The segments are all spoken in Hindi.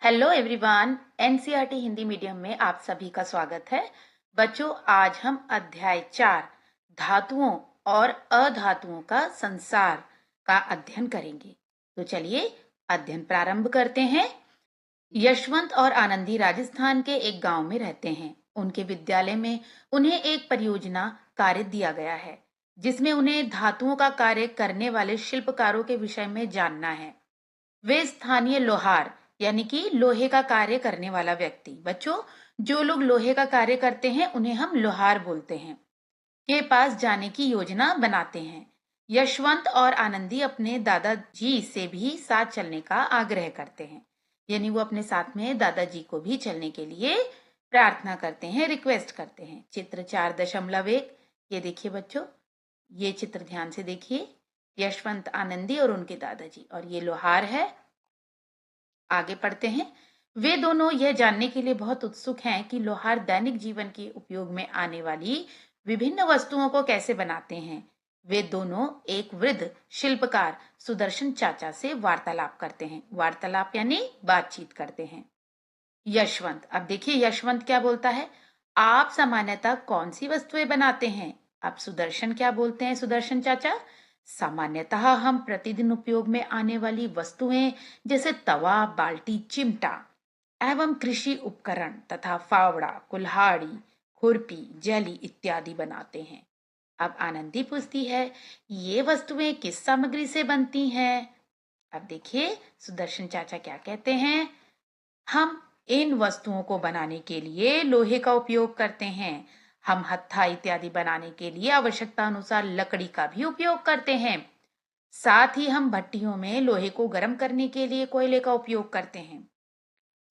Hello everyone. NCERT Hindi medium में आप सभी का स्वागत है। बच्चों, आज हम अध्याय 4 धातुओं और अधातुओं का संसार का अध्ययन करेंगे। तो चलिए अध्ययन प्रारंभ करते हैं। यशवंत और आनंदी राजस्थान के एक गांव में रहते हैं। उनके विद्यालय में उन्हें एक परियोजना कार्य दिया गया है जिसमें उन्हें धातुओं का कार्य करने वाले शिल्पकारों के विषय में जानना है। वे स्थानीय लोहार यानी कि लोहे का कार्य करने वाला व्यक्ति, बच्चों जो लोग लोहे का कार्य करते हैं उन्हें हम लोहार बोलते हैं, के पास जाने की योजना बनाते हैं। यशवंत और आनंदी अपने दादाजी से भी साथ चलने का आग्रह करते हैं, यानी वो अपने साथ में दादाजी को भी चलने के लिए प्रार्थना करते हैं, रिक्वेस्ट करते हैं। चित्र 4.1 ये देखिए बच्चों, ये चित्र ध्यान से देखिए। यशवंत, आनंदी और उनके दादाजी, और ये लोहार है। आगे पढ़ते हैं। वे दोनों यह जानने के लिए बहुत उत्सुक हैं कि लोहार दैनिक जीवन के उपयोग में आने वाली विभिन्न वस्तुओं को कैसे बनाते हैं। वे दोनों एक वृद्ध शिल्पकार सुदर्शन चाचा से वार्तालाप करते हैं। वार्तालाप यानी बातचीत करते हैं। यशवंत, अब देखिए यशवंत क्या बोलता है। आप सामान्यतः कौन सी वस्तुएं बनाते हैं? अब सुदर्शन क्या बोलते हैं, सुदर्शन चाचा, सामान्यतः हम प्रतिदिन उपयोग में आने वाली वस्तुएं जैसे तवा, बाल्टी, चिमटा एवं कृषि उपकरण तथा फावड़ा, कुल्हाड़ी, खुरपी, जली इत्यादि बनाते हैं। अब आनंदी पूछती है, ये वस्तुएं किस सामग्री से बनती हैं? अब देखिए सुदर्शन चाचा क्या कहते हैं। हम इन वस्तुओं को बनाने के लिए लोहे का उपयोग करते हैं। हम हत्था इत्यादि बनाने के लिए आवश्यकता अनुसार लकड़ी का भी उपयोग करते हैं। साथ ही हम भट्टियों में लोहे को गर्म करने के लिए कोयले का उपयोग करते हैं।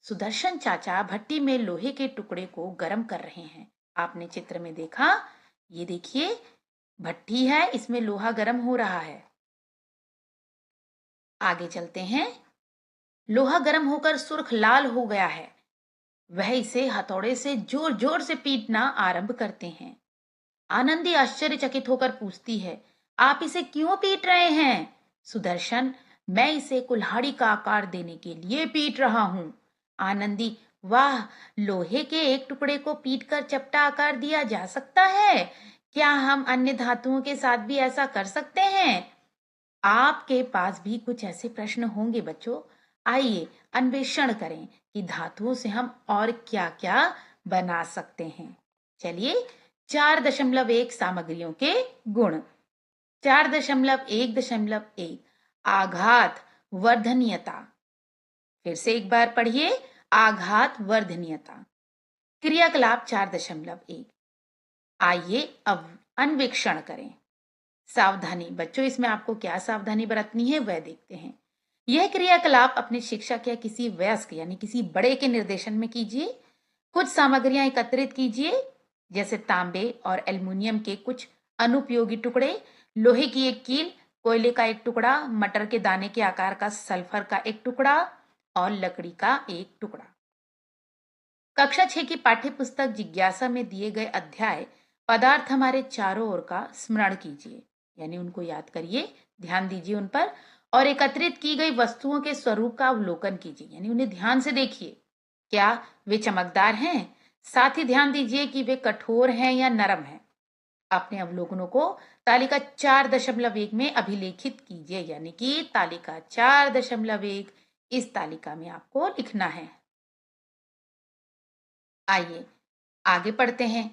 सुदर्शन चाचा भट्टी में लोहे के टुकड़े को गर्म कर रहे हैं। आपने चित्र में देखा, ये देखिए भट्टी है, इसमें लोहा गर्म हो रहा है। आगे चलते हैं। लोहा गर्म होकर सुर्ख लाल हो गया है। वह इसे हथौड़े से जोर जोर से पीटना आरंभ करते हैं। आनंदी आश्चर्यचकित होकर पूछती है, आप इसे क्यों पीट रहे हैं? सुदर्शन, मैं इसे कुल्हाड़ी का आकार देने के लिए पीट रहा हूं। आनंदी, वाह, लोहे के एक टुकड़े को पीटकर चपटा आकार दिया जा सकता है। क्या हम अन्य धातुओं के साथ भी ऐसा कर सकते हैं? आपके पास भी कुछ ऐसे प्रश्न होंगे बच्चों। आइए अन्वेषण करें कि धातुओं से हम और क्या क्या बना सकते हैं। चलिए 4.1 सामग्रियों के गुण। 4.1.1 आघात वर्धनीयता। फिर से एक बार पढ़िए, आघात वर्धनीयता। क्रियाकलाप 4.1 आइए अब अन्वेषण करें। सावधानी, बच्चों इसमें आपको क्या सावधानी बरतनी है वह देखते हैं। यह क्रियाकलाप अपने शिक्षक या किसी वयस्क यानी किसी बड़े के निर्देशन में कीजिए। कुछ सामग्रियां एकत्रित कीजिए, जैसे तांबे और एल्युमिनियम के कुछ अनुपयोगी टुकड़े, लोहे की एक कील, कोयले का एक टुकड़ा, मटर के दाने के आकार का सल्फर का एक टुकड़ा और लकड़ी का एक टुकड़ा। कक्षा 6 की पाठ्य पुस्तक जिज्ञासा में दिए गए अध्याय पदार्थ हमारे चारों ओर का स्मरण कीजिए, यानी उनको याद करिए, ध्यान दीजिए उन पर, और एकत्रित की गई वस्तुओं के स्वरूप का अवलोकन कीजिए, यानी उन्हें ध्यान से देखिए। क्या वे चमकदार हैं? साथ ही ध्यान दीजिए कि वे कठोर हैं या नरम हैं। अपने अवलोकनों को तालिका 4.1 में अभिलेखित कीजिए, यानी कि तालिका 4.1 इस तालिका में आपको लिखना है। आइए आगे पढ़ते हैं।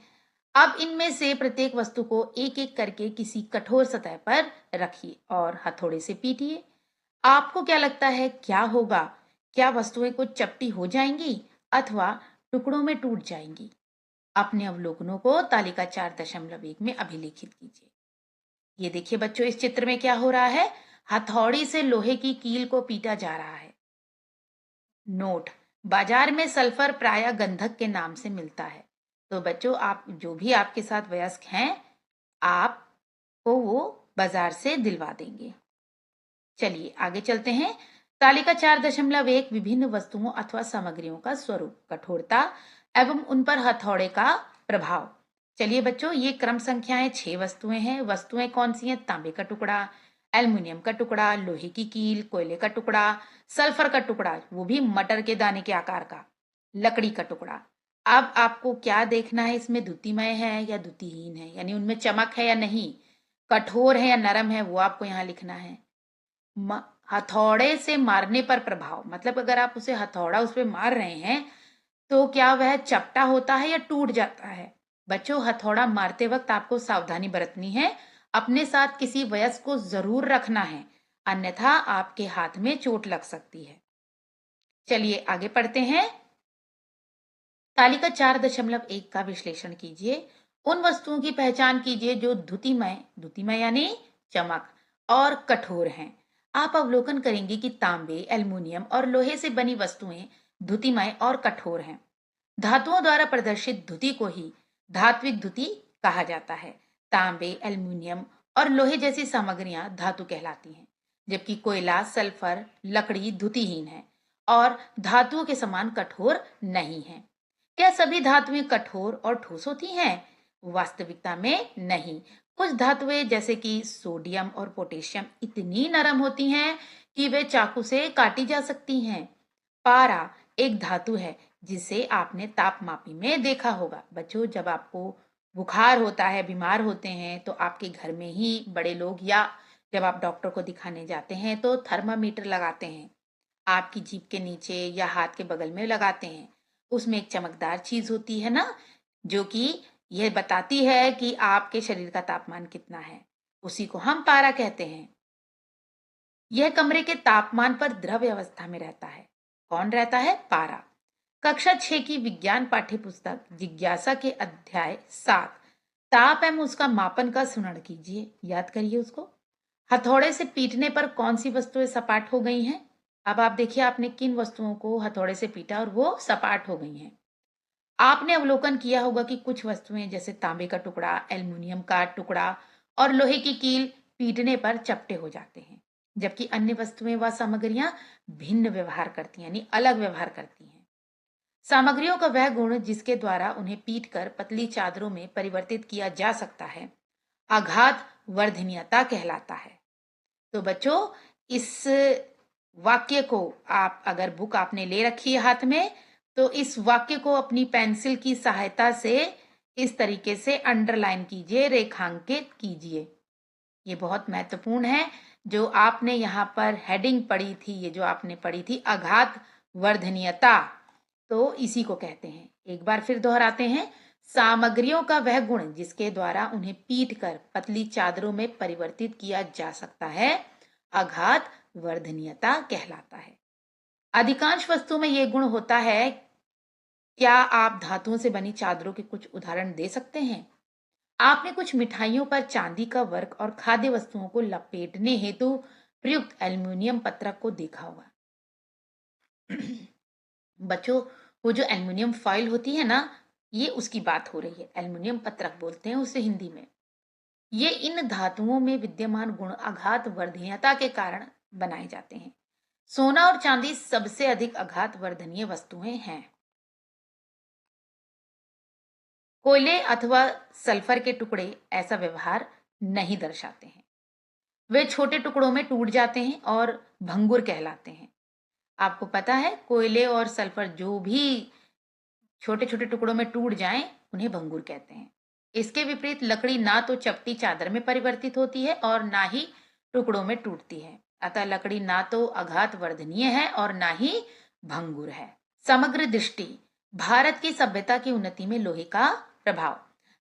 अब इनमें से प्रत्येक वस्तु को एक एक करके किसी कठोर सतह पर रखिए और हथौड़े से पीटिए। आपको क्या लगता है क्या होगा? क्या वस्तुएं कुछ चपटी हो जाएंगी अथवा टुकड़ों में टूट जाएंगी? अपने अवलोकनों को तालिका 4.1 में अभिलेखित कीजिए। ये देखिए बच्चों, इस चित्र में क्या हो रहा है। हथौड़ी से लोहे की कील को पीटा जा रहा है। नोट, बाजार में सल्फर प्रायः गंधक के नाम से मिलता है। तो बच्चों, आप जो भी आपके साथ वयस्क हैं, आपको वो बाजार से दिलवा देंगे। चलिए आगे चलते हैं। तालिका 4.1 विभिन्न वस्तुओं अथवा सामग्रियों का स्वरूप, कठोरता एवं उन पर हथौड़े का प्रभाव। चलिए बच्चों, ये क्रम संख्याएं 6 वस्तुएं हैं। वस्तुएं कौन सी हैं? तांबे का टुकड़ा, एल्युमिनियम का टुकड़ा, लोहे की कील, कोयले का टुकड़ा, सल्फर का टुकड़ा, वो भी मटर के दाने के आकार का, लकड़ी का टुकड़ा। अब आपको क्या देखना है, इसमें द्युतिमय है या द्युतिहीन है, यानी उनमें चमक है या नहीं, कठोर है या नरम है, वो आपको यहाँ लिखना है। हथौड़े से मारने पर प्रभाव, मतलब अगर आप उसे हथौड़ा उस पर मार रहे हैं तो क्या वह चपटा होता है या टूट जाता है। बच्चों, हथौड़ा मारते वक्त आपको सावधानी बरतनी है। अपने साथ किसी वयस्क को जरूर रखना है, अन्यथा आपके हाथ में चोट लग सकती है। चलिए आगे पढ़ते हैं। तालिका 4.1 का विश्लेषण कीजिए। उन वस्तुओं की पहचान कीजिए जो द्युतिमय, द्युतिमय यानी चमक, और कठोर हैं। आप अवलोकन करेंगे कि तांबे, एल्युमिनियम और लोहे से बनी वस्तुएं द्युतिमय और कठोर हैं। धातुओं द्वारा प्रदर्शित द्युति को ही धात्विक द्युति कहा जाता है। तांबे, एल्युमिनियम और लोहे जैसी सामग्रियां धातु कहलाती हैं, जबकि कोयला, सल्फर, लकड़ी द्युतिहीन है और धातुओं के समान कठोर नहीं है। क्या सभी धातुएं कठोर और ठोस होती हैं? वास्तविकता में नहीं। कुछ धातुएं जैसे कि सोडियम और पोटेशियम इतनी नरम होती हैं कि वे चाकू से काटी जा सकती हैं। पारा एक धातु है जिसे आपने तापमापी में देखा होगा। बच्चों, जब आपको बुखार होता है, बीमार होते हैं, तो आपके घर में ही बड़े लोग या जब आप डॉक्टर को दिखाने जाते हैं तो थर्मामीटर लगाते हैं, आपकी जीभ के नीचे या हाथ के बगल में लगाते हैं। उसमें एक चमकदार चीज होती है ना, जो कि यह बताती है कि आपके शरीर का तापमान कितना है। उसी को हम पारा कहते हैं। यह कमरे के तापमान पर द्रव अवस्था में रहता है। कौन रहता है? पारा। कक्षा 6 की विज्ञान पाठ्य पुस्तक जिज्ञासा के अध्याय 7 ताप एवं उसका मापन का स्मरण कीजिए। याद करिए उसको। हथौड़े से पीटने पर कौन सी वस्तुएं सपाट हो गई हैं? अब आप देखिए आपने किन वस्तुओं को हथौड़े से पीटा और वो सपाट हो गई हैं। आपने अवलोकन किया होगा कि कुछ वस्तुएं जैसे तांबे का टुकड़ा, एल्युमिनियम का टुकड़ा और लोहे की कील पीटने पर चपटे हो जाते हैं, जबकि अन्य वस्तुएं व सामग्रियां भिन्न व्यवहार करती हैं, यानी अलग व्यवहार करती हैं। सामग्रियों का वह गुण जिसके द्वारा उन्हें पीटकर पतली चादरों में परिवर्तित किया जा सकता है, आघात वर्धनीयता कहलाता है। तो बच्चों, इस वाक्य को आप, अगर बुक आपने ले रखी है हाथ में, तो इस वाक्य को अपनी पेंसिल की सहायता से इस तरीके से अंडरलाइन कीजिए, रेखांकित कीजिए। ये बहुत महत्वपूर्ण है। जो आपने यहाँ पर हेडिंग पढ़ी थी, ये जो आपने पढ़ी थी आघात वर्धनीयता, तो इसी को कहते हैं। एक बार फिर दोहराते हैं। सामग्रियों का वह गुण जिसके द्वारा उन्हें पीटकर पतली चादरों में परिवर्तित किया जा सकता है, आघात वर्धनीयता कहलाता है। अधिकांश वस्तुओं में यह गुण होता है। क्या आप धातुओं से बनी चादरों के कुछ उदाहरण दे सकते हैं? आपने कुछ मिठाइयों पर चांदी का वर्क और खाद्य वस्तुओं को लपेटने हेतु प्रयुक्त एल्युमिनियम पत्रक को देखा होगा। बच्चों, वो जो एल्युमिनियम फॉइल होती है ना, ये उसकी बात हो रही है। एल्युमिनियम पत्रक बोलते हैं उसे हिंदी में। ये इन धातुओं में विद्यमान गुण आघात वर्धनीयता के कारण बनाए जाते हैं। सोना और चांदी सबसे अधिक आघात वर्धनीय वस्तुएं हैं। कोयले अथवा सल्फर के टुकड़े ऐसा व्यवहार नहीं दर्शाते हैं। वे छोटे टुकड़ों में टूट जाते हैं और भंगुर कहलाते हैं। आपको पता है, कोयले और सल्फर जो भी छोटे छोटे टुकड़ों में टूट जाएं, उन्हें भंगुर कहते हैं। इसके विपरीत लकड़ी ना तो चपटी चादर में परिवर्तित होती है और ना ही टुकड़ों में टूटती है। अतः लकड़ी ना तो आघात वर्धनीय है और ना ही भंगुर है। समग्र दृष्टि, भारत की सभ्यता की उन्नति में लोहे का प्रभाव।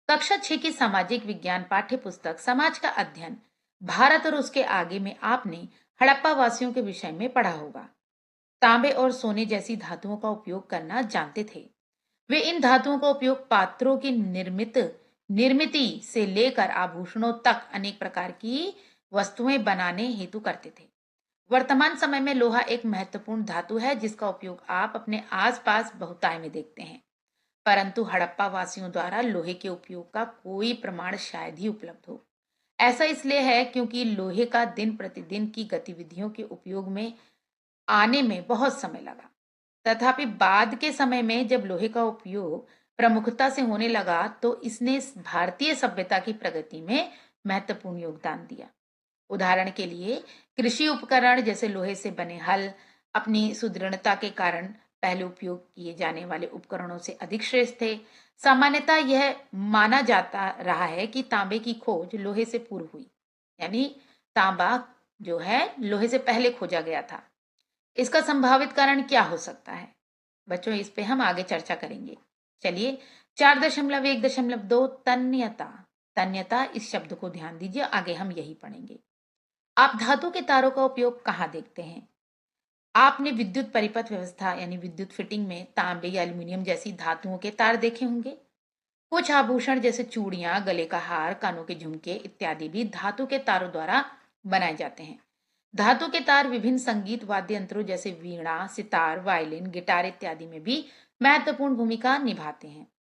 कक्षा 6 की सामाजिक विज्ञान पाठ्य पुस्तक समाज का अध्ययन भारत और उसके आगे में आपने हड़प्पा वासियों के विषय में पढ़ा होगा। तांबे और सोने जैसी धातुओं का उपयोग करना जानते थे। वे इन धातुओं का उपयोग पात्रों की निर्मिति से लेकर आभूषणों तक अनेक प्रकार की वस्तुएं बनाने हेतु करते थे। वर्तमान समय में लोहा एक महत्वपूर्ण धातु है जिसका उपयोग आप अपने आसपास बहुतायत में देखते हैं, परंतु हड़प्पा वासियों द्वारा लोहे के उपयोग का कोई प्रमाण शायद ही उपलब्ध हो। ऐसा इसलिए है क्योंकि लोहे का दिन प्रतिदिन की गतिविधियों के उपयोग में आने में बहुत समय लगा। तथापि बाद के समय में जब लोहे का उपयोग प्रमुखता से होने लगा तो इसने भारतीय सभ्यता की प्रगति में महत्वपूर्ण योगदान दिया। उदाहरण के लिए कृषि उपकरण जैसे लोहे से बने हल अपनी सुदृढ़ता के कारण पहले उपयोग किए जाने वाले उपकरणों से अधिक श्रेष्ठ थे। सामान्यतः यह माना जाता रहा है कि तांबे की खोज लोहे से पूर्व हुई, यानी तांबा जो है लोहे से पहले खोजा गया था। इसका संभावित कारण क्या हो सकता है बच्चों, इस पे हम आगे चर्चा करेंगे। चलिए 4.1.2 तन्यता। तन्यता इस शब्द को ध्यान दीजिए, आगे हम यही पढ़ेंगे। आप धातु के तारों का उपयोग कहाँ देखते हैं? आपने विद्युत परिपथ व्यवस्था यानी विद्युत फिटिंग में तांबे या एल्यूमिनियम जैसी धातुओं के तार देखे होंगे। कुछ आभूषण जैसे चूड़ियां, गले का हार, कानों के झुमके इत्यादि भी धातु के तारों द्वारा बनाए जाते हैं। धातु के तार विभिन्न संगीत वाद्य यंत्रों जैसे वीणा, सितार, वायलिन, गिटार इत्यादि में भी महत्वपूर्ण भूमिका निभाते हैं।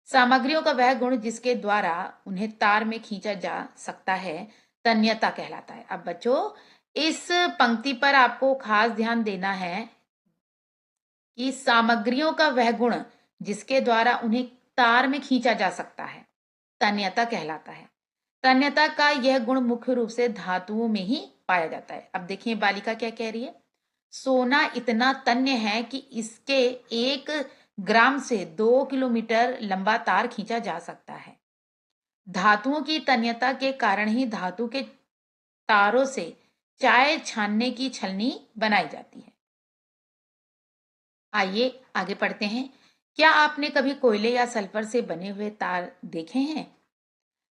सामग्रियों का वह गुण जिसके द्वारा उन्हें तार में खींचा जा सकता है तन्यता कहलाता है। अब बच्चों इस पंक्ति पर आपको खास ध्यान देना है कि सामग्रियों का वह गुण जिसके द्वारा उन्हें तार में खींचा जा सकता है तन्यता कहलाता है। तन्यता का यह गुण मुख्य रूप से धातुओं में ही पाया जाता है। अब देखिए बालिका क्या कह रही है। सोना इतना तन्य है कि इसके 1 ग्राम से 2 किलोमीटर लंबा तार खींचा जा सकता है। धातुओं की तन्यता के कारण ही धातु के तारों से चाय छानने की छलनी बनाई जाती है। आइए आगे पढ़ते हैं। क्या आपने कभी कोयले या सल्फर से बने हुए तार देखे हैं?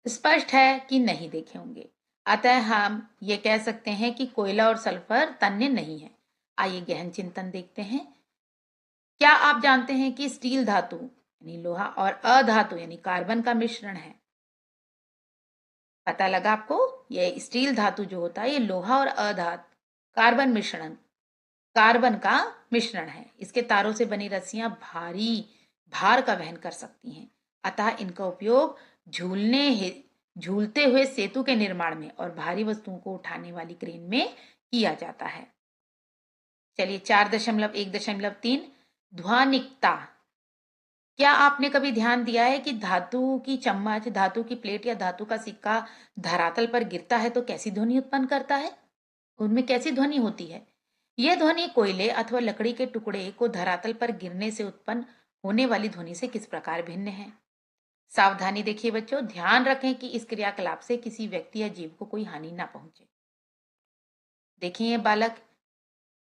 स्पष्ट है कि नहीं देखे होंगे। अतः हम ये कह सकते हैं कि कोयला और सल्फर तन्य नहीं है। आइए गहन चिंतन देखते हैं। क्या आप जानते हैं कि स्टील धातु यानी लोहा और अधातु यानी कार्बन का मिश्रण है? पता लगा आपको? ये स्टील धातु जो होता है ये लोहा और अधातु कार्बन का मिश्रण है। इसके तारों से बनी रस्सियां भारी भार का वहन कर सकती हैं। अतः इनका उपयोग झूलते हुए सेतु के निर्माण में और भारी वस्तुओं को उठाने वाली क्रेन में किया जाता है। चलिए 4.1.3 ध्वनिकता। क्या आपने कभी ध्यान दिया है कि धातु की चम्मच, धातु की प्लेट या धातु का सिक्का धरातल पर गिरता है तो कैसी ध्वनि उत्पन्न करता है? उनमें कैसी ध्वनि होती है? यह ध्वनि कोयले अथवा लकड़ी के टुकड़े को धरातल पर गिरने से उत्पन्न होने वाली ध्वनि से किस प्रकार भिन्न है? सावधानी देखिए बच्चों, ध्यान रखें कि इस क्रियाकलाप से किसी व्यक्ति या जीव को कोई हानि ना पहुंचे। देखिए ये बालक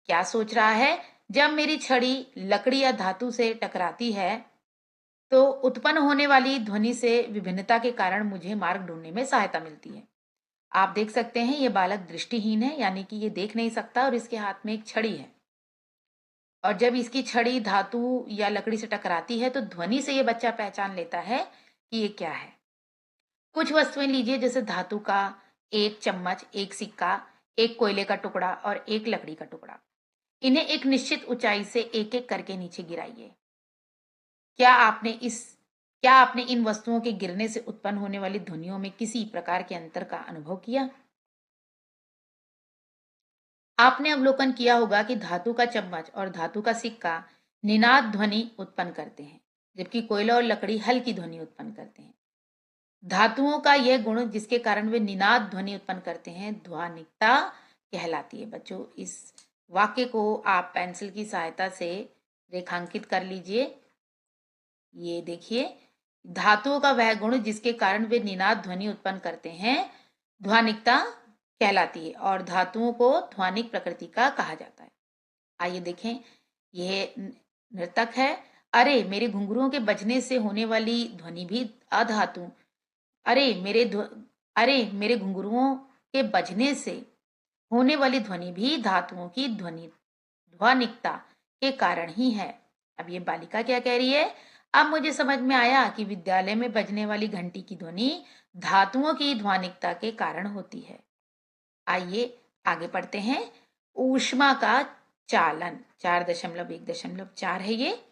क्या सोच रहा है। जब मेरी छड़ी लकड़ी या धातु से टकराती है तो उत्पन्न होने वाली ध्वनि से विभिन्नता के कारण मुझे मार्ग ढूंढने में सहायता मिलती है। आप देख सकते हैं ये बालक दृष्टिहीन है, यानी कि ये देख नहीं सकता और इसके हाथ में एक छड़ी है। और जब इसकी छड़ी धातु या लकड़ी से टकराती है तो ध्वनि से ये बच्चा पहचान लेता है कि ये क्या है। कुछ वस्तुएं लीजिए जैसे धातु का एक चम्मच, एक सिक्का, एक कोयले का टुकड़ा और एक लकड़ी का टुकड़ा। इन्हें एक निश्चित ऊंचाई से एक एक करके नीचे गिराइए। क्या आपने इन वस्तुओं के गिरने से उत्पन्न होने वाली ध्वनियों में किसी प्रकार के अंतर का अनुभव किया? आपने अवलोकन किया होगा कि धातु का चम्मच और धातु का सिक्का निनाद ध्वनि उत्पन्न करते हैं, जबकि कोयला और लकड़ी हल्की ध्वनि उत्पन्न करते हैं। धातुओं का यह गुण जिसके कारण वे निनाद ध्वनि उत्पन्न करते हैं ध्वनिकता कहलाती है। बच्चों इस वाक्य को आप पेंसिल की सहायता से रेखांकित कर लीजिए। ये देखिए, धातुओं का वह गुण जिसके कारण वे निनाद ध्वनि उत्पन्न करते हैं ध्वनिकता कहलाती है और धातुओं को ध्वनिक प्रकृति का कहा जाता है। आइए देखें, यह नर्तक है। अरे मेरे घुंघरुओं के बजने से होने वाली ध्वनि भी अधातु अरे मेरे घुंघरुओं के बजने से होने वाली ध्वनि भी धातुओं की ध्वनिकता के कारण ही है। अब ये बालिका क्या कह रही है। अब मुझे समझ में आया कि विद्यालय में बजने वाली घंटी की ध्वनि धातुओं की ध्वनिकता के कारण होती है। आइए आगे पढ़ते हैं। ऊष्मा का चालन 4.1.4 है ये।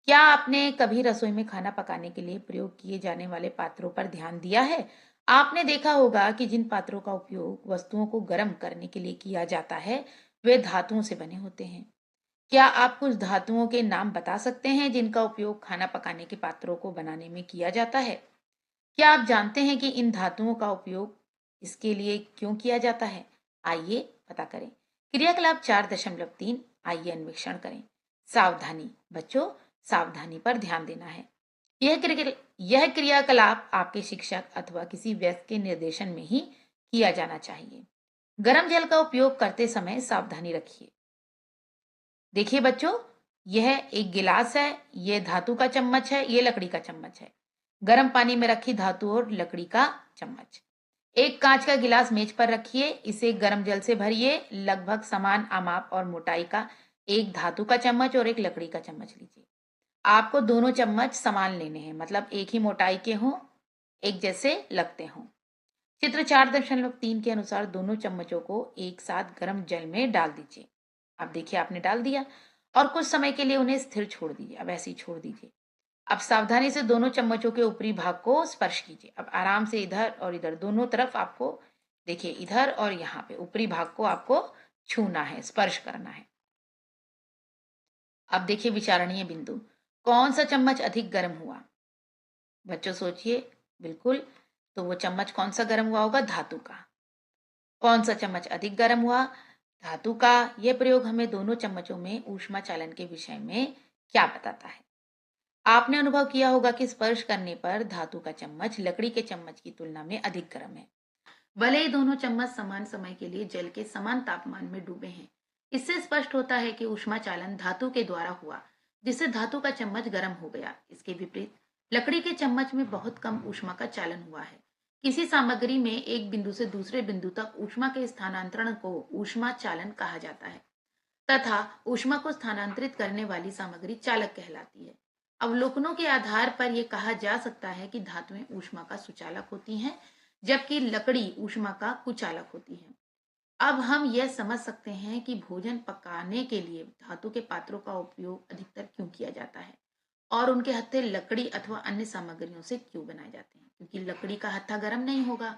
क्या आपने कभी रसोई में खाना पकाने के लिए प्रयोग किए जाने वाले पात्रों पर ध्यान दिया है? आपने देखा होगा कि जिन पात्रों का उपयोग वस्तुओं को गर्म करने के लिए किया जाता है वे धातुओं से बने होते हैं। क्या आप कुछ धातुओं के नाम बता सकते हैं जिनका उपयोग खाना पकाने के पात्रों को बनाने में किया जाता है? क्या आप जानते हैं कि इन धातुओं का उपयोग इसके लिए क्यों किया जाता है, आइए पता करें। क्रियाकलाप 4.3 आइए अन्वेषण करें। सावधानी बच्चों, सावधानी पर ध्यान देना है। यह क्रियाकलाप आपके शिक्षक अथवा किसी व्यक्ति के निर्देशन में ही किया जाना चाहिए। गर्म जल का उपयोग करते समय सावधानी रखिए। देखिए बच्चों, यह एक गिलास है, यह धातु का चम्मच है, यह लकड़ी का चम्मच है। गर्म पानी में रखी धातु और लकड़ी का चम्मच। एक कांच का गिलास मेज पर रखिए, इसे गर्म जल से भरिए। लगभग समान आमाप और मोटाई का एक धातु का चम्मच और एक लकड़ी का चम्मच लीजिए। आपको दोनों चम्मच समान लेने हैं, मतलब एक ही मोटाई के हों, एक जैसे लगते हों। चित्र 4.3 के अनुसार दोनों चम्मचों को एक साथ गर्म जल में डाल दीजिए। अब देखिए आपने डाल दिया और कुछ समय के लिए उन्हें स्थिर छोड़ दीजिए। अब ऐसे ही छोड़ दीजिए। अब सावधानी से दोनों चम्मचों के ऊपरी भाग को स्पर्श कीजिए। अब आराम से इधर और इधर दोनों तरफ आपको देखिए, इधर और यहाँ पे ऊपरी भाग को आपको छूना है, स्पर्श करना है। अब देखिए विचारणीय बिंदु, कौन सा चम्मच अधिक गर्म हुआ? बच्चों सोचिए, बिल्कुल, तो वो चम्मच कौन सा गर्म हुआ होगा? धातु का। कौन सा चम्मच अधिक गर्म हुआ? धातु का। यह प्रयोग हमें दोनों चम्मचों में ऊष्मा चालन के विषय में क्या बताता है? आपने अनुभव किया होगा कि स्पर्श करने पर धातु का चम्मच लकड़ी के चम्मच की तुलना में अधिक गर्म है। भले ही दोनों चम्मच समान समय के लिए जल के समान तापमान में डूबे हैं, इससे स्पष्ट होता है कि ऊष्मा चालन धातु के द्वारा हुआ, जिससे धातु का चम्मच गर्म हो गया। इसके विपरीत लकड़ी के चम्मच में बहुत कम ऊष्मा का चालन हुआ है। किसी सामग्री में एक बिंदु से दूसरे बिंदु तक ऊष्मा के स्थानांतरण को ऊष्मा चालन कहा जाता है तथा ऊष्मा को स्थानांतरित करने वाली सामग्री चालक कहलाती है। अवलोकनों के आधार पर यह कहा जा सकता है कि धातुएं ऊष्मा का सुचालक होती हैं, जबकि लकड़ी ऊष्मा का कुचालक होती है। अब हम यह समझ सकते हैं कि भोजन पकाने के लिए धातु के पात्रों का उपयोग अधिकतर क्यों किया जाता है और उनके हत्थे लकड़ी अथवा अन्य सामग्रियों से क्यों बनाए जाते हैं, क्योंकि लकड़ी का हत्था गर्म नहीं होगा,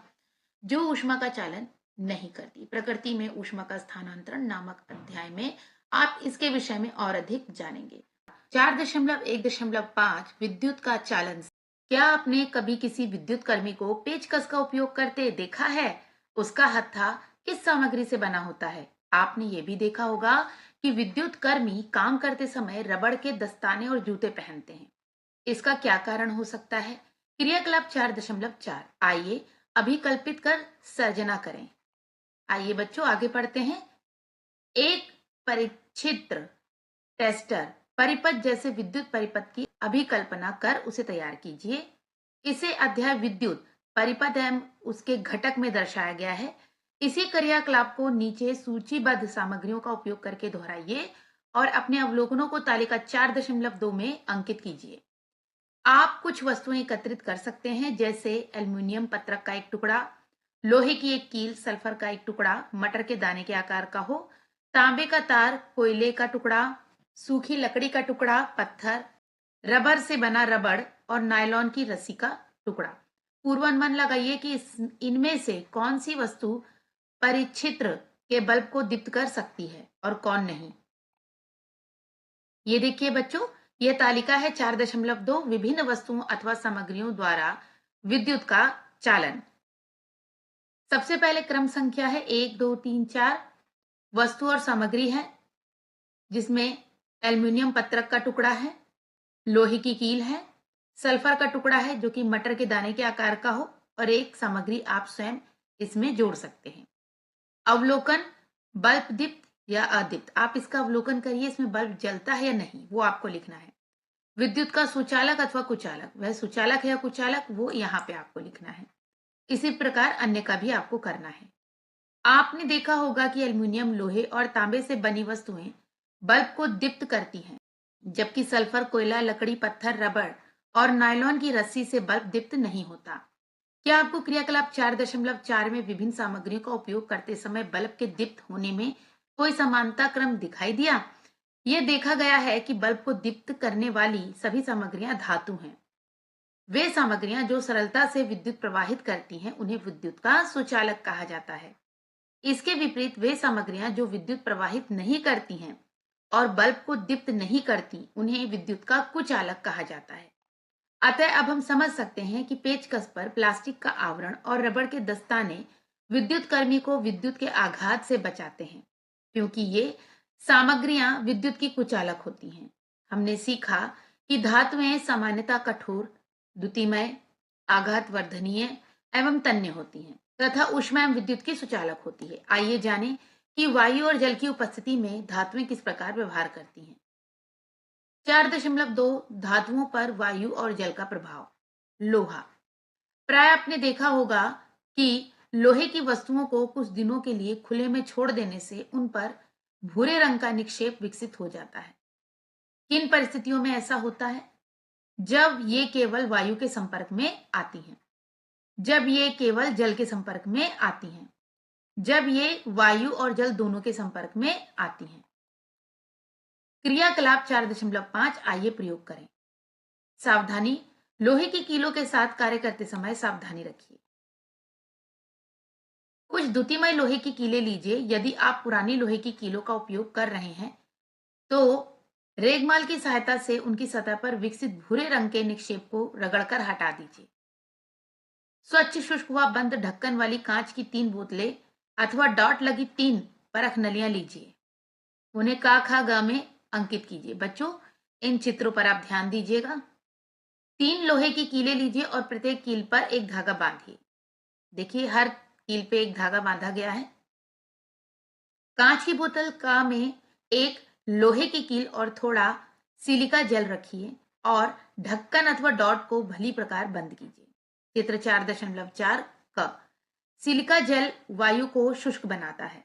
जो ऊष्मा का चालन नहीं करती। प्रकृति में ऊष्मा का स्थानांतरण नामक अध्याय में आप इसके विषय में और अधिक जानेंगे। 4.1.5 विद्युत का चालन। क्या आपने कभी किसी विद्युत कर्मी को पेचकस का उपयोग करते देखा है? उसका हत्था किस सामग्री से बना होता है? आपने ये भी देखा होगा कि विद्युत कर्मी काम करते समय रबड़ के दस्ताने और जूते पहनते हैं। इसका क्या कारण हो सकता है? क्रियाकलाप 4.4 आइए अभिकल्पित कर सर्जना करें। आइए बच्चों आगे पढ़ते हैं। एक परिचित्र टेस्टर परिपथ जैसे विद्युत परिपथ की अभिकल्पना कर उसे तैयार कीजिए। इसे अध्याय विद्युत परिपथ एवं उसके घटक में दर्शाया गया है। इसी क्रियाकलाप को नीचे सूचीबद्ध सामग्रियों का उपयोग करके दोहराइए और अपने अवलोकनों को तालिका 4.2 में अंकित कीजिए। आप कुछ वस्तुएं एकत्रित कर सकते हैं, जैसे एल्युमिनियम पत्रक का एक टुकड़ा, लोहे की एक कील, सल्फर का एक टुकड़ा मटर के दाने के आकार का हो, तांबे का तार, कोयले का टुकड़ा, सूखी लकड़ी का टुकड़ा, पत्थर, रबर से बना रबड़ और नायलॉन की रस्सी का टुकड़ा। पूर्वानुमान लगाइए कि इनमें से कौन सी वस्तु परिच्छिद्र के बल्ब को दीप्त कर सकती है और कौन नहीं। ये देखिए बच्चों, यह तालिका है 4.2 विभिन्न वस्तुओं अथवा सामग्रियों द्वारा विद्युत का चालन। सबसे पहले क्रम संख्या है 1, 2, 3, 4 वस्तु और सामग्री है, जिसमें एल्युमिनियम पत्रक का टुकड़ा है, लोहे की कील है, सल्फर का टुकड़ा है जो कि मटर के दाने के आकार का हो, और एक सामग्री आप स्वयं इसमें जोड़ सकते हैं। अवलोकन, बल्ब दीप्त या अदीप्त। आप इसका अवलोकन करिए, इसमें बल्ब जलता है या नहीं वो आपको लिखना है। विद्युत का सुचालक अथवा कुचालक, वह सुचालक है या कुचालक वो यहाँ पे आपको लिखना है। इसी प्रकार अन्य का भी आपको करना है। आपने देखा होगा कि एल्युमिनियम, लोहे और तांबे से बनी वस्तुएं बल्ब को दीप्त करती हैं, जबकि सल्फर, कोयला, लकड़ी, पत्थर, रबड़ और नायलॉन की रस्सी से बल्ब दीप्त नहीं होता। क्या आपको क्रियाकलाप 4.4 में विभिन्न सामग्रियों का उपयोग करते समय बल्ब के दीप्त होने में कोई समानता क्रम दिखाई दिया? यह देखा गया है कि बल्ब को दीप्त करने वाली सभी सामग्रियां धातु हैं। वे सामग्रियां जो सरलता से विद्युत प्रवाहित करती हैं उन्हें विद्युत का सुचालक कहा जाता है। इसके विपरीत वे सामग्रियां जो विद्युत प्रवाहित नहीं करती हैं और बल्ब को दीप्त नहीं करती उन्हें विद्युत का कुचालक कहा जाता है। अतः अब हम समझ सकते हैं कि पेचकस पर प्लास्टिक का आवरण और रबड़ के दस्ताने विद्युत कर्मी को विद्युत के आघात से बचाते हैं, क्योंकि ये सामग्रियां विद्युत की कुचालक होती हैं। हमने सीखा कि धातुएं सामान्यतः कठोर, द्युतिमय, आघात वर्धनीय एवं तन्य होती हैं तथा ऊष्मा एवं विद्युत की सुचालक होती है। आइए जानें कि वायु और जल की उपस्थिति में धातुएं किस प्रकार व्यवहार करती हैं। 4.2 धातुओं पर वायु और जल का प्रभाव। लोहा। प्राय आपने देखा होगा कि लोहे की वस्तुओं को कुछ दिनों के लिए खुले में छोड़ देने से उन पर भूरे रंग का निक्षेप विकसित हो जाता है। किन परिस्थितियों में ऐसा होता है? जब ये केवल वायु के संपर्क में आती हैं, जब ये केवल जल के संपर्क में आती हैं, जब ये वायु और जल दोनों के संपर्क में आती हैं। क्रियाकलाप 4.5 आइए प्रयोग करें। सावधानी। लोहे की कीलों के साथ कार्य करते समय सावधानी रखिए। कुछ द्युतिमय लोहे की कीलें लीजिए। यदि आप पुरानी लोहे की कीलों का उपयोग कर रहे हैं तो रेगमाल की सहायता से उनकी सतह पर विकसित भूरे रंग के निक्षेप को रगड़कर हटा दीजिए। स्वच्छ, शुष्क व बंद ढक्कन वाली कांच की 3 बोतलें अथवा डॉट लगी 3 परख नलियां लीजिए। उन्हें क, ख, ग में अंकित कीजिए। बच्चों, इन चित्रों पर आप ध्यान दीजिएगा। 3 लोहे की कीलें लीजिए और प्रत्येक कील पर एक धागा बांधिए। देखिए, हर कील पे एक धागा बांधा गया है। कांच की बोतल का में एक लोहे की कील और थोड़ा सिलिका जेल रखिए और ढक्कन अथवा डॉट को भली प्रकार बंद कीजिए। चित्र 4.4 क। सिलिका जेल वायु को शुष्क बनाता है।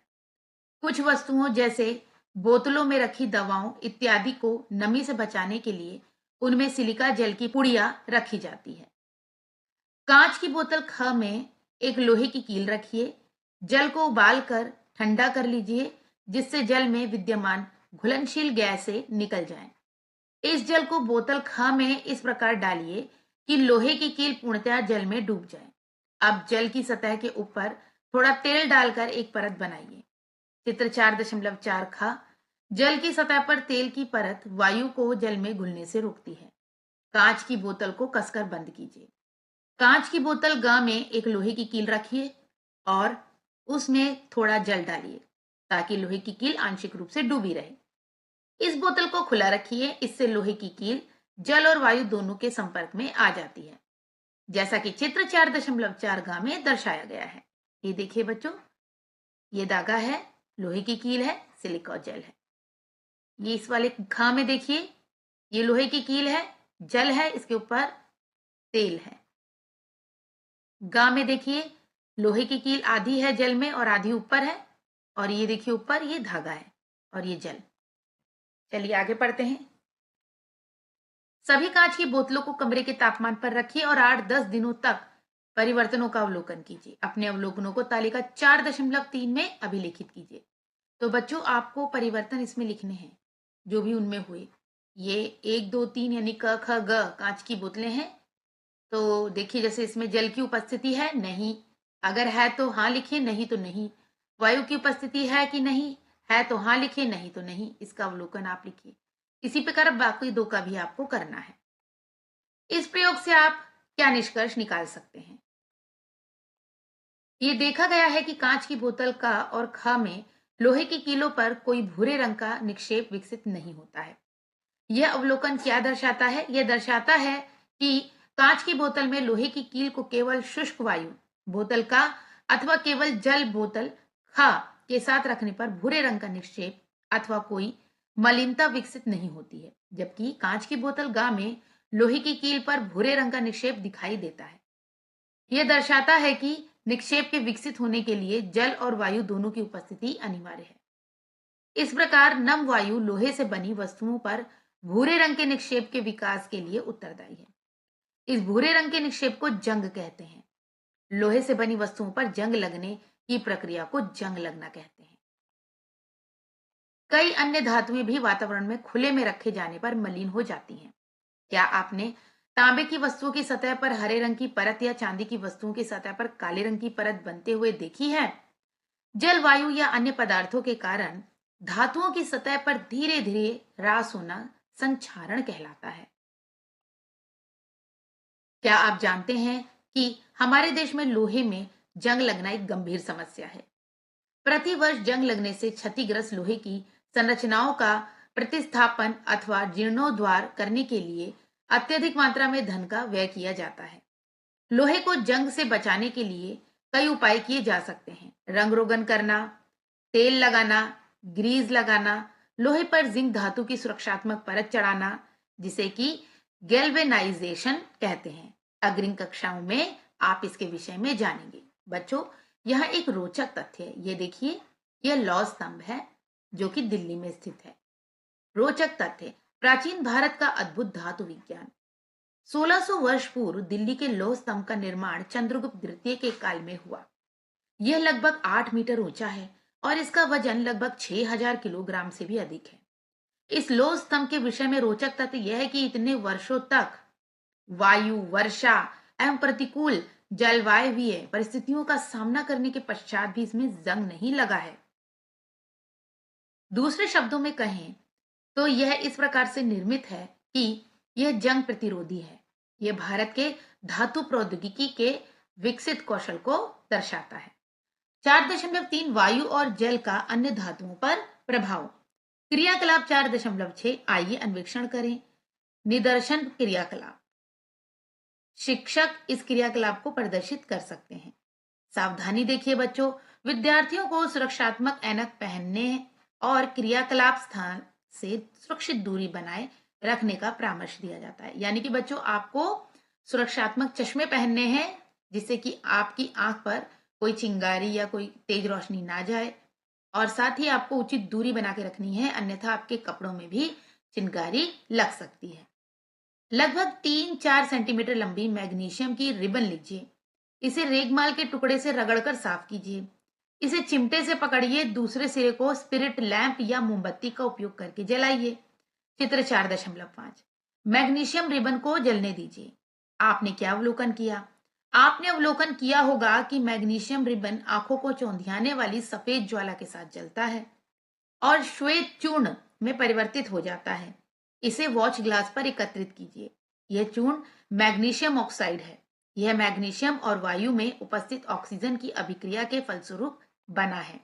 कुछ वस्तुओं जैसे बोतलों में रखी दवाओं इत्यादि को नमी से बचाने के लिए उनमें सिलिका जेल की पुड़िया रखी जाती है। कांच की बोतल ख में एक लोहे की कील रखिए। जल को उबाल कर ठंडा कर लीजिए, जिससे जल में विद्यमान घुलनशील गैसें निकल जाएं। इस जल को बोतल ख में इस प्रकार डालिए कि लोहे की कील पूर्णतः जल में डूब जाए। अब जल की सतह के ऊपर थोड़ा तेल डालकर एक परत बनाइए। चित्र 4.4 ख। जल की सतह पर तेल की परत वायु को जल में घुलने से रोकती है। कांच की बोतल को कसकर बंद कीजिए। कांच की बोतल ग में एक लोहे की कील रखिए और उसमें थोड़ा जल डालिए ताकि लोहे की कील आंशिक रूप से डूबी रहे। इस बोतल को खुला रखिए, इससे लोहे की कील जल और वायु दोनों के संपर्क में आ जाती है, जैसा कि चित्र 4.4 ग में दर्शाया गया है। ये देखिए बच्चों, ये धागा है, लोहे की कील है, सिलिका जेल है। ये इस वाले ख में देखिए, ये लोहे की कील है, जल है, इसके ऊपर तेल है। ग में देखिए, लोहे की कील आधी है जल में और आधी ऊपर है, और ये देखिए ऊपर ये धागा है और ये जल। चलिए आगे पढ़ते हैं। सभी कांच की बोतलों को कमरे के तापमान पर रखिए और 8-10 दिनों तक परिवर्तनों का अवलोकन कीजिए। अपने अवलोकनों को तालिका 4.3 में अभिलेखित कीजिए। तो बच्चों, आपको परिवर्तन इसमें लिखने हैं जो भी उनमें हुए। ये 1, 2, 3 यानी क, ख, ग कांच की बोतलें हैं। तो देखिए, जैसे इसमें जल की उपस्थिति है, नहीं। अगर है तो हाँ लिखिए, नहीं तो नहीं। वायु की उपस्थिति है कि नहीं है तो हाँ लिखिए, नहीं तो नहीं। इसका अवलोकन आप लिखिए। इसी प्रकार बाकी 2 का भी आपको करना है। इस प्रयोग से आप क्या निष्कर्ष निकाल सकते हैं? ये देखा गया है कि कांच की बोतल का और ख में लोहे की कीलों पर कोई भूरे रंग का निक्षेप विकसित नहीं होता है। यह अवलोकन क्या दर्शाता है? यह दर्शाता है कि कांच की बोतल में लोहे की कील को केवल शुष्क वायु बोतल का अथवा केवल जल बोतल ख के साथ रखने पर भूरे रंग का निक्षेप अथवा कोई मलिनता विकसित नहीं होती है, जबकि कांच की बोतल ग में लोहे की कील पर भूरे रंग का निक्षेप दिखाई देता है। यह दर्शाता है कि निक्षेप के विकसित होने के लिए जल और वायु दोनों की उपस्थिति अनिवार्य है। इस प्रकार नम वायु लोहे से बनी वस्तुओं पर भूरे रंग के निक्षेप के विकास के लिए उत्तरदायी है। इस भूरे रंग के निक्षेप को जंग कहते हैं। लोहे से बनी वस्तुओं पर जंग लगने की प्रक्रिया को जंग लगना कहते हैं। कई अन्य धातुएं भी वातावरण में खुले में रखे जाने पर मलिन हो जाती हैं। क्या आपने तांबे की वस्तुओं की सतह पर हरे रंग की परत या चांदी की वस्तुओं की सतह पर काले रंग की परत बनते हुए देखी है? जलवायु या अन्य पदार्थों के कारण धातुओं की सतह पर धीरे धीरे ह्रास होना संक्षारण कहलाता है। क्या आप जानते हैं कि हमारे देश में लोहे में जंग लगना एक गंभीर समस्या है। प्रति वर्ष जंग लगने से क्षतिग्रस्त लोहे की संरचनाओं का प्रतिस्थापन अथवा जीर्णोद्धार करने के लिए अत्यधिक मात्रा में धन का व्यय किया जाता है। लोहे को जंग से बचाने के लिए कई उपाय किए जा सकते हैं। रंग रोगन करना, तेल लगाना, ग्रीस लगाना, लोहे पर जिंक धातु की सुरक्षात्मक परत चढ़ाना, जिसे कि गैल्वेनाइजेशन कहते हैं। अग्रिम कक्षाओं में आप इसके विषय में जानेंगे। बच्चों, यह एक रोचक तथ्य है। ये देखिए, यह लौह स्तंभ है जो कि दिल्ली में स्थित है। रोचक तथ्य, प्राचीन भारत का अद्भुत धातु विज्ञान। 1600 वर्ष पूर्व दिल्ली के लौह स्तंभ का निर्माण चंद्रगुप्त द्वितीय के काल में हुआ। यह लगभग 8 मीटर ऊंचा है और इसका वजन लगभग 6000 किलोग्राम से भी अधिक है। इस लौह स्तंभ के विषय में रोचक तथ्य यह है कि इतने वर्षों तक वायु, वर्षा एवं प्रतिकूल जलवायवीय परिस्थितियों का सामना करने के पश्चात भी इसमें जंग नहीं लगा है। दूसरे शब्दों में कहें तो यह इस प्रकार से निर्मित है कि यह जंग प्रतिरोधी है। यह भारत के धातु प्रौद्योगिकी के विकसित कौशल को दर्शाता है। 4.3 वायु और जल का अन्य धातुओं पर प्रभाव। क्रियाकलाप 4.6 आइए अन्वेषण करें। निदर्शन क्रियाकलाप। शिक्षक इस क्रियाकलाप को प्रदर्शित कर सकते हैं। सावधानी देखिए बच्चों, विद्यार्थियों को सुरक्षात्मक ऐनक पहनने और क्रियाकलाप स्थान से सुरक्षित दूरी बनाए रखने का परामर्श दिया जाता है। यानी कि बच्चों, आपको सुरक्षात्मक चश्मे पहनने हैं जिससे कि आपकी आंख पर कोई चिंगारी या कोई तेज रोशनी ना जाए, और साथ ही आपको उचित दूरी बना के रखनी है, अन्यथा आपके कपड़ों में भी चिंगारी लग सकती है। लगभग 3-4 सेंटीमीटर लंबी मैग्नीशियम की रिबन लीजिए। इसे रेगमाल के टुकड़े से रगड़कर साफ कीजिए। इसे चिमटे से पकड़िए, दूसरे सिरे को स्पिरिट लैंप या मोमबत्ती का उपयोग करके जलाइए। चित्र 4.5। मैग्नीशियम रिबन को जलने दीजिए। आपने क्या अवलोकन किया? आपने अवलोकन किया होगा कि मैग्नीशियम रिबन आंखों को चौंधियाने वाली सफेद ज्वाला के साथ जलता है और श्वेत चूर्ण में परिवर्तित हो जाता है। इसे वॉच ग्लास पर एकत्रित कीजिए। यह चूर्ण मैग्नीशियम ऑक्साइड है। यह मैग्नीशियम और वायु में उपस्थित ऑक्सीजन की अभिक्रिया के फलस्वरूप बना है।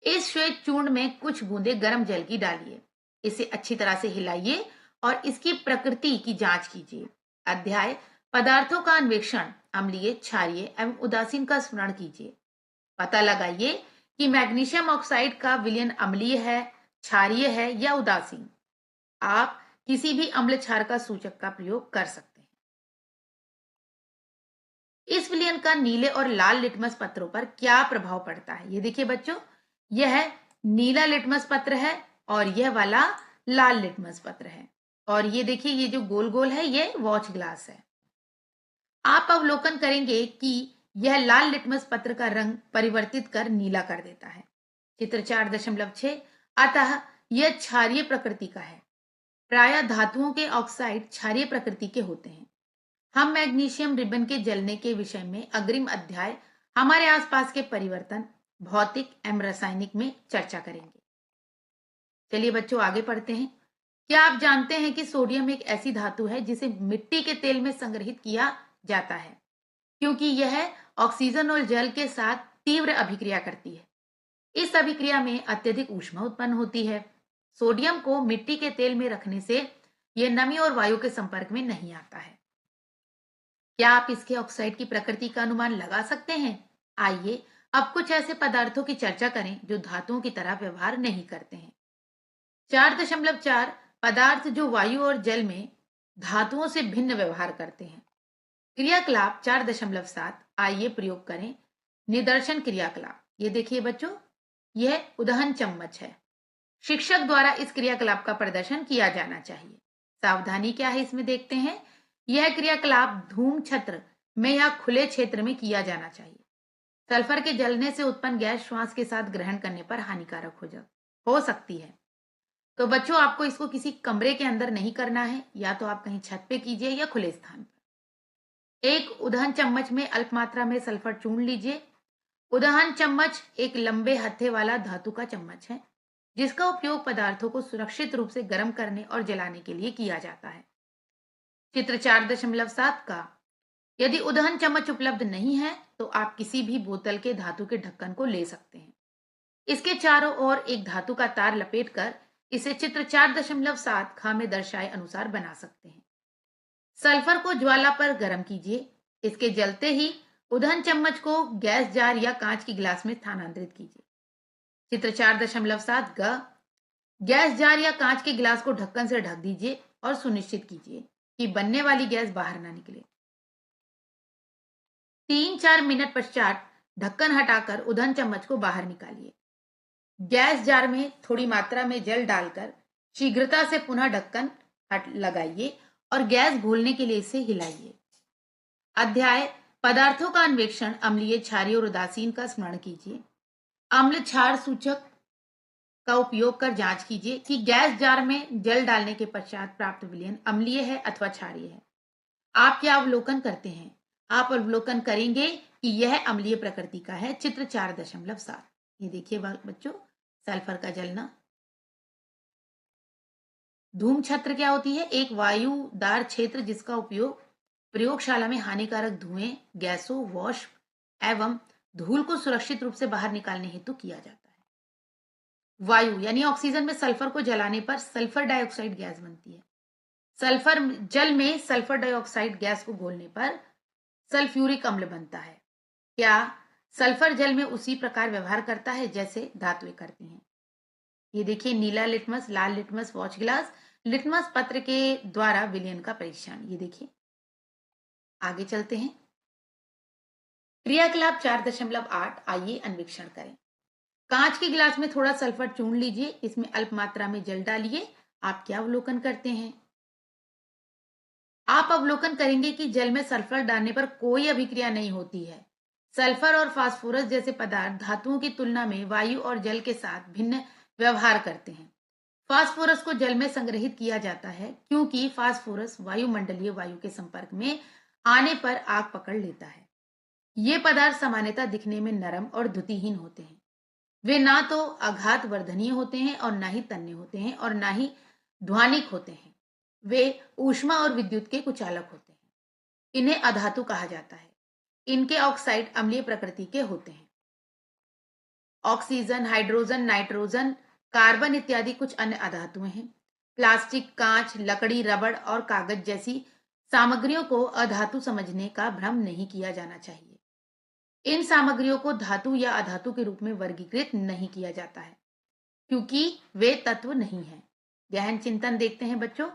इस श्वेत चूर्ण में कुछ बूंदे गर्म जल की डालिए। इसे अच्छी तरह से हिलाइए और इसकी प्रकृति की जांच कीजिए। अध्याय पदार्थों का अन्वेषण, अम्लीय, क्षारीय एवं उदासीन का स्मरण कीजिए। पता लगाइए कि मैग्नीशियम ऑक्साइड का विलयन अम्लीय है, क्षारीय है या उदासीन। आप किसी भी अम्ल क्षार का सूचक का प्रयोग कर सकते हैं। इस विलयन का नीले और लाल लिटमस पत्रों पर क्या प्रभाव पड़ता है? ये देखिए बच्चों, यह नीला लिटमस पत्र है और यह वाला लाल लिटमस पत्र है। और ये देखिए, ये जो गोल गोल है ये वॉच ग्लास है। आप अवलोकन करेंगे कि यह लाल लिटमस पत्र का रंग परिवर्तित कर नीला कर देता है। चित्र 4.6। अतः यह क्षारीय प्रकृति का है। प्रायः धातुओं के ऑक्साइड क्षारीय प्रकृति के होते हैं। हम मैग्नीशियम रिबन के जलने के विषय में अग्रिम अध्याय हमारे आसपास के परिवर्तन, भौतिक एवं रासायनिक में चर्चा करेंगे। चलिए बच्चों, आगे पढ़ते हैं। क्या आप जानते हैं कि सोडियम एक ऐसी धातु है जिसे मिट्टी के तेल में संग्रहित किया जाता है, क्योंकि यह ऑक्सीजन और जल के साथ तीव्र अभिक्रिया करती है। इस अभिक्रिया में अत्यधिक ऊष्मा उत्पन्न होती है। सोडियम को मिट्टी के तेल में रखने से यह नमी और वायु के संपर्क में नहीं आता है। क्या आप इसके ऑक्साइड की प्रकृति का अनुमान लगा सकते हैं? आइए अब कुछ ऐसे पदार्थों की चर्चा करें जो धातुओं की तरह व्यवहार नहीं करते हैं। 4.4 पदार्थ जो वायु और जल में धातुओं से भिन्न व्यवहार करते हैं। क्रियाकलाप 4.7 आइए प्रयोग करें। निदर्शन क्रियाकलाप। ये देखिए बच्चों, यह उदहन चम्मच है। शिक्षक द्वारा इस क्रियाकलाप का प्रदर्शन किया जाना चाहिए। सावधानी क्या है इसमें देखते हैं। यह क्रियाकलाप धूम छत्र में या खुले क्षेत्र में किया जाना चाहिए। सल्फर के जलने से उत्पन्न गैस श्वास के साथ ग्रहण करने पर हानिकारक हो सकती है। तो बच्चों, आपको इसको किसी कमरे के अंदर नहीं करना है, या तो आप कहीं छत पे कीजिए या खुले स्थान पर। एक उदहन चम्मच में अल्प मात्रा में सल्फर चूर्ण लीजिए। उदहन चम्मच एक लंबे हत्थे वाला धातु का चम्मच है जिसका उपयोग पदार्थों को सुरक्षित रूप से गर्म करने और जलाने के लिए किया जाता है। चित्र 4.7 का यदि उदहन चम्मच उपलब्ध नहीं है तो आप किसी भी बोतल के धातु के ढक्कन को ले सकते हैं। इसके चारों ओर एक धातु का तार लपेटकर इसे चित्र 4.7 ख में दर्शाए अनुसार बना सकते हैं। सल्फर को ज्वाला पर गर्म कीजिए। इसके जलते ही उदहन चम्मच को गैस जार या कांच की गिलास में स्थानांतरित कीजिए। चित्र 4.7 ग गैस जार या कांच के गिलास को ढक्कन से ढक दीजिए और सुनिश्चित कीजिए कि बनने वाली गैस बाहर ना निकले। 3-4 मिनट पश्चात ढक्कन हटाकर उदहन चम्मच को बाहर निकालिए। गैस जार में थोड़ी मात्रा में जल डालकर शीघ्रता से पुनः ढक्कन हट लगाइए और गैस घोलने के लिए इसे हिलाइए। अध्याय पदार्थों का अन्वेषण, अम्लीय, क्षारीय और उदासीन का स्मरण कीजिए। अम्ल क्षार सूचक का उपयोग कर जांच कीजिए कि गैस जार में जल डालने के पश्चात प्राप्त विलयन अम्लीय है अथवा क्षारीय है। आप क्या अवलोकन करते हैं? आप अवलोकन करेंगे कि यह अम्लीय प्रकृति का है। चित्र 4.7। ये देखिए बच्चों, सल्फर का जलना। धूम छत्र क्या होती है? एक वायुदार क्षेत्र जिसका उपयोग प्रयोगशाला में हानिकारक धुएं, गैसों, वाष्प एवं धूल को सुरक्षित रूप से बाहर निकालने हेतु किया जाता है। वायु यानी ऑक्सीजन में सल्फर को जलाने पर सल्फर डाइऑक्साइड गैस बनती है। सल्फर जल में सल्फर डाइऑक्साइड गैस को घोलने पर सल्फ्यूरिक अम्ल बनता है। क्या सल्फर जल में उसी प्रकार व्यवहार करता है जैसे धातुएं करती हैं? ये देखिए, नीला लिटमस, लाल लिटमस वॉच ग्लास, लिटमस पत्र के द्वारा विलयन का परीक्षण। ये देखिए, आगे चलते हैं। क्रियाकलाप 4.8, आइए अन्वेषण करें। कांच के गिलास में थोड़ा सल्फर चूर्ण लीजिए, इसमें अल्प मात्रा में जल डालिए। आप क्या अवलोकन करते हैं? आप अवलोकन करेंगे कि जल में सल्फर डालने पर कोई अभिक्रिया नहीं होती है। सल्फर और फास्फोरस जैसे पदार्थ धातुओं की तुलना में वायु और जल के साथ भिन्न व्यवहार करते हैं। फास्फोरस को जल में संग्रहित किया जाता है क्योंकि फास्फोरस वायुमंडलीय वायु के संपर्क में आने पर आग पकड़ लेता है। ये पदार्थ सामान्यतः दिखने में नरम और द्युतिहीन होते हैं। वे ना तो आघात वर्धनीय होते हैं और ना ही तन्य होते हैं और ना ही ध्वनिक होते हैं। वे ऊष्मा और विद्युत के कुचालक होते हैं। इन्हें अधातु कहा जाता है। इनके ऑक्साइड अम्लीय प्रकृति के होते हैं। ऑक्सीजन, हाइड्रोजन, नाइट्रोजन, कार्बन इत्यादि कुछ अन्य अधातुएं हैं। प्लास्टिक, कांच, लकड़ी, रबड़ और कागज जैसी सामग्रियों को अधातु समझने का भ्रम नहीं किया जाना चाहिए। इन सामग्रियों को धातु या अधातु के रूप में वर्गीकृत नहीं किया जाता है क्योंकि वे तत्व नहीं हैं। गहन चिंतन देखते हैं बच्चों।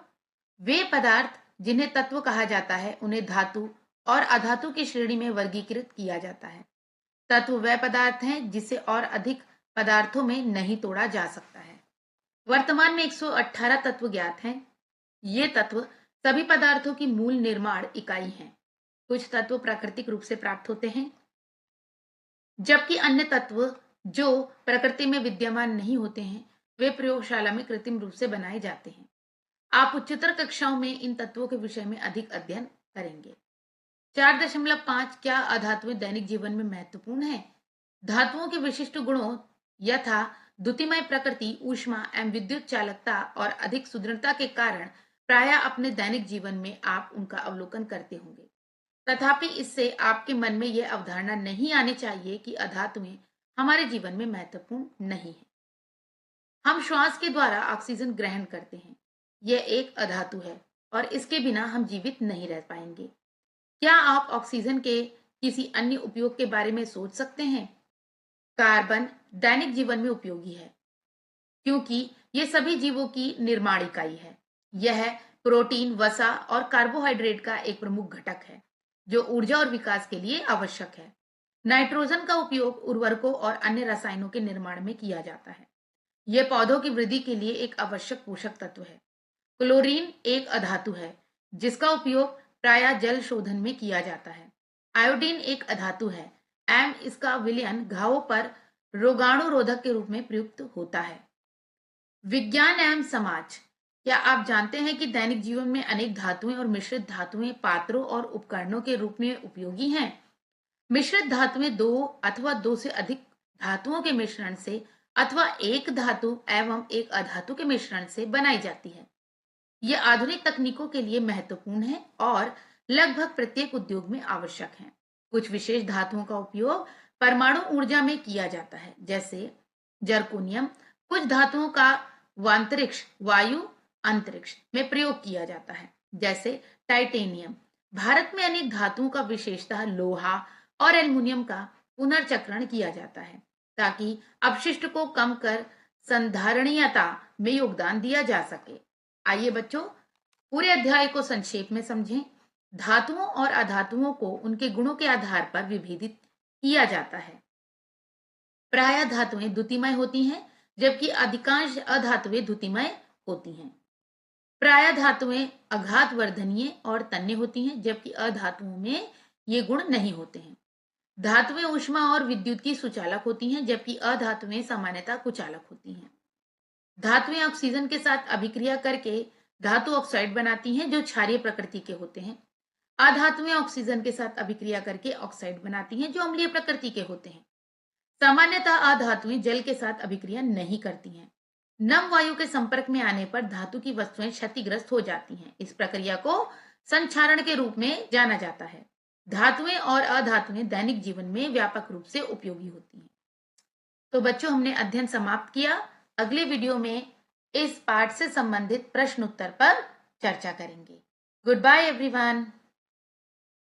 वे पदार्थ जिन्हें तत्व कहा जाता है उन्हें धातु और अधातु की श्रेणी में वर्गीकृत किया जाता है। तत्व वह पदार्थ हैं जिसे और अधिक पदार्थों में नहीं तोड़ा जा सकता है। वर्तमान में 118 तत्व ज्ञात हैं। ये तत्व सभी पदार्थों की मूल निर्माण इकाई हैं। कुछ तत्व प्राकृतिक रूप से प्राप्त होते हैं जबकि अन्य तत्व जो प्रकृति में विद्यमान नहीं होते हैं वे प्रयोगशाला में कृत्रिम रूप से बनाए जाते हैं। आप उच्चतर कक्षाओं में इन तत्वों के विषय में अधिक अध्ययन करेंगे। 4.5, क्या अधातुएं दैनिक जीवन में महत्वपूर्ण है? धातुओं के विशिष्ट गुणों यथा द्युतिमय प्रकृति, ऊष्मा एवं विद्युत चालकता और अधिक सुदृढ़ता के कारण प्रायः अपने दैनिक जीवन में आप उनका अवलोकन करते होंगे। तथापि इससे आपके मन में यह अवधारणा नहीं आनी चाहिए कि अधातुएं हमारे जीवन में महत्वपूर्ण नहीं है। हम श्वास के द्वारा ऑक्सीजन ग्रहण करते हैं। यह एक अधातु है और इसके बिना हम जीवित नहीं रह पाएंगे। क्या आप ऑक्सीजन के किसी अन्य उपयोग के बारे में सोच सकते हैं? कार्बन दैनिक जीवन में उपयोगी है क्योंकि यह सभी जीवों की निर्माण इकाई है। यह प्रोटीन, वसा और कार्बोहाइड्रेट का एक प्रमुख घटक है जो ऊर्जा और विकास के लिए आवश्यक है। नाइट्रोजन का उपयोग उर्वरकों और अन्य रसायनों के निर्माण में किया जाता है। यह पौधों की वृद्धि के लिए एक आवश्यक पोषक तत्व है। क्लोरीन एक अधातु है जिसका उपयोग प्रायः जल शोधन में किया जाता है। आयोडीन एक अधातु है एवं इसका विलयन घावों पर रोगाणु रोधक के रूप में प्रयुक्त होता है। विज्ञान एवं समाज, क्या आप जानते हैं कि दैनिक जीवन में अनेक धातुएं और मिश्रित धातुएं पात्रों और उपकरणों के रूप में उपयोगी हैं? मिश्रित धातुएं दो अथवा दो से अधिक धातुओं के मिश्रण से अथवा एक धातु एवं एक अधातु के मिश्रण से बनाई जाती है। यह आधुनिक तकनीकों के लिए महत्वपूर्ण है और लगभग प्रत्येक उद्योग में आवश्यक हैं। कुछ विशेष धातुओं का उपयोग परमाणु ऊर्जा में किया जाता है, जैसे जर्कोनियम। कुछ धातुओं का वांतरिक्ष वायु अंतरिक्ष में प्रयोग किया जाता है, जैसे टाइटेनियम। भारत में अनेक धातुओं का विशेषतः लोहा और एल्युमिनियम का पुनर्चक्रण किया जाता है, ताकि अपशिष्ट को कम कर संधारणीयता में योगदान दिया जा सके। आइए बच्चों, पूरे अध्याय को संक्षेप में समझें। धातुओं और अधातुओं को उनके गुणों के आधार पर विभेदित किया जाता है। प्रायः धातुएं द्युतिमय होती हैं, जबकि अधिकांश अधातुएं द्युतिमय होती हैं। प्रायः धातुएं अघात वर्धनीय और तन्य होती हैं, जबकि अधातुओं में ये गुण नहीं होते हैं। धातुएं ऊष्मा और विद्युत की सुचालक होती हैं, जबकि अधातुएं सामान्यतः कुचालक होती हैं। धातुएं ऑक्सीजन के साथ अभिक्रिया करके धातु ऑक्साइड बनाती हैं, जो क्षारीय प्रकृति के होते हैं। अधातुएं ऑक्सीजन के साथ अभिक्रिया करके ऑक्साइड बनाती हैं, जो अम्लीय प्रकृति के होते हैं। सामान्यतः अधातुएं जल के साथ अभिक्रिया नहीं करती हैं। नम वायु के संपर्क में आने पर धातु की वस्तुएं क्षतिग्रस्त हो जाती हैं। इस प्रक्रिया को संक्षारण के रूप में जाना जाता है। धातुएं और अधातुएं दैनिक जीवन में व्यापक रूप से उपयोगी होती हैं। तो बच्चों, हमने अध्ययन समाप्त किया। अगले वीडियो में इस पाठ से संबंधित प्रश्न उत्तर पर चर्चा करेंगे। Goodbye everyone.